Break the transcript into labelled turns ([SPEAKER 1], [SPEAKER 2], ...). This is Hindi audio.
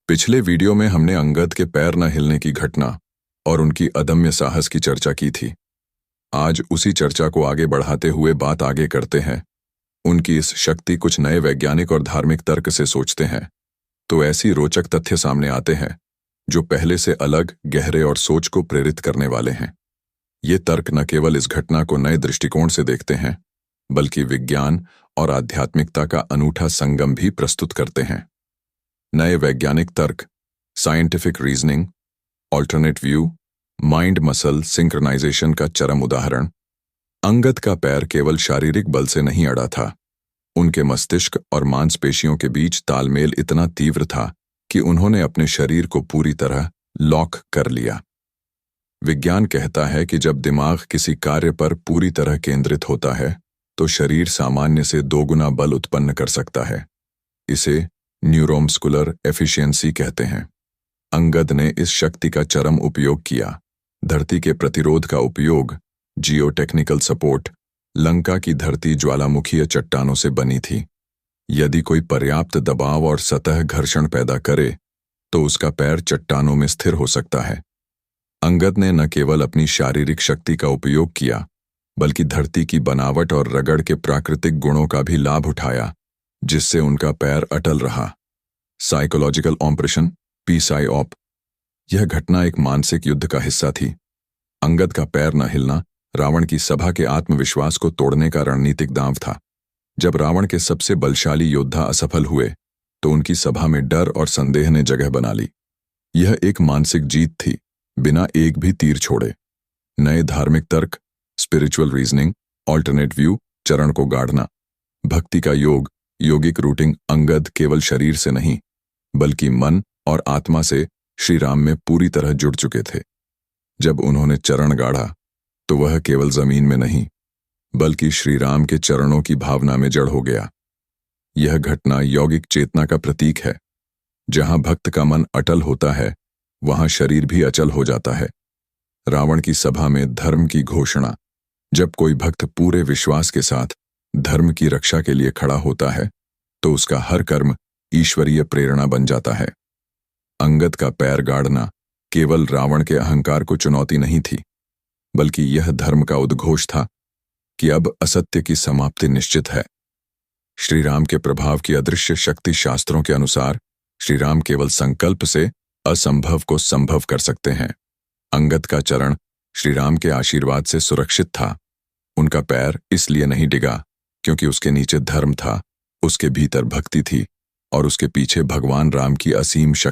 [SPEAKER 1] पिछले वीडियो में हमने अंगद के पैर न हिलने की घटना और उनकी अदम्य साहस की चर्चा की थी। आज उसी चर्चा को आगे बढ़ाते हुए बात आगे करते हैं। उनकी इस शक्ति कुछ नए वैज्ञानिक और धार्मिक तर्क से सोचते हैं तो ऐसी रोचक तथ्य सामने आते हैं जो पहले से अलग, गहरे और सोच को प्रेरित करने वाले हैं। ये तर्क न केवल इस घटना को नए दृष्टिकोण से देखते हैं बल्कि विज्ञान और आध्यात्मिकता का अनूठा संगम भी प्रस्तुत करते हैं। नए वैज्ञानिक तर्क, साइंटिफिक रीजनिंग, ऑल्टरनेट व्यू, माइंड मसल सिंक्रोनाइजेशन का चरम उदाहरण। अंगद का पैर केवल शारीरिक बल से नहीं अड़ा था, उनके मस्तिष्क और मांसपेशियों के बीच तालमेल इतना तीव्र था कि उन्होंने अपने शरीर को पूरी तरह लॉक कर लिया। विज्ञान कहता है कि जब दिमाग किसी कार्य पर पूरी तरह केंद्रित होता है तो शरीर सामान्य से 2 गुना बल उत्पन्न कर सकता है। इसे न्यूरोमस्कुलर एफिशिएंसी कहते हैं। अंगद ने इस शक्ति का चरम उपयोग किया। धरती के प्रतिरोध का उपयोग, जियोटेक्निकल सपोर्ट। लंका की धरती ज्वालामुखीय चट्टानों से बनी थी। यदि कोई पर्याप्त दबाव और सतह घर्षण पैदा करे तो उसका पैर चट्टानों में स्थिर हो सकता है। अंगद ने न केवल अपनी शारीरिक शक्ति का उपयोग किया बल्कि धरती की बनावट और रगड़ के प्राकृतिक गुणों का भी लाभ उठाया, जिससे उनका पैर अटल रहा। Psychological operation, PSYOP। यह घटना एक मानसिक युद्ध का हिस्सा थी। अंगद का पैर न हिलना रावण की सभा के आत्मविश्वास को तोड़ने का रणनीतिक दांव था। जब रावण के सबसे बलशाली योद्धा असफल हुए तो उनकी सभा में डर और संदेह ने जगह बना ली। यह एक मानसिक जीत थी, बिना एक भी तीर छोड़े। नए धार्मिक तर्क, स्पिरिचुअल रीजनिंग, ऑल्टरनेट व्यू, चरण को गाढ़ना, भक्ति का योग, योगिक रूटिंग। अंगद केवल शरीर से नहीं बल्कि मन और आत्मा से श्री राम में पूरी तरह जुड़ चुके थे। जब उन्होंने चरण गाढ़ा तो वह केवल जमीन में नहीं बल्कि श्री राम के चरणों की भावना में जड़ हो गया। यह घटना यौगिक चेतना का प्रतीक है। जहां भक्त का मन अटल होता है वहां शरीर भी अचल हो जाता है। रावण की सभा में धर्म की घोषणा। जब कोई भक्त पूरे विश्वास के साथ धर्म की रक्षा के लिए खड़ा होता है तो उसका हर कर्म ईश्वरीय प्रेरणा बन जाता है। अंगद का पैर गाड़ना केवल रावण के अहंकार को चुनौती नहीं थी बल्कि यह धर्म का उद्घोष था कि अब असत्य की समाप्ति निश्चित है। श्री राम के प्रभाव की अदृश्य शक्ति। शास्त्रों के अनुसार श्री राम केवल संकल्प से असंभव को संभव कर सकते हैं। अंगद का चरण श्री राम के आशीर्वाद से सुरक्षित था। उनका पैर इसलिए नहीं डिगा क्योंकि उसके नीचे धर्म था, उसके भीतर भक्ति थी और उसके पीछे भगवान राम की असीम शक्ति।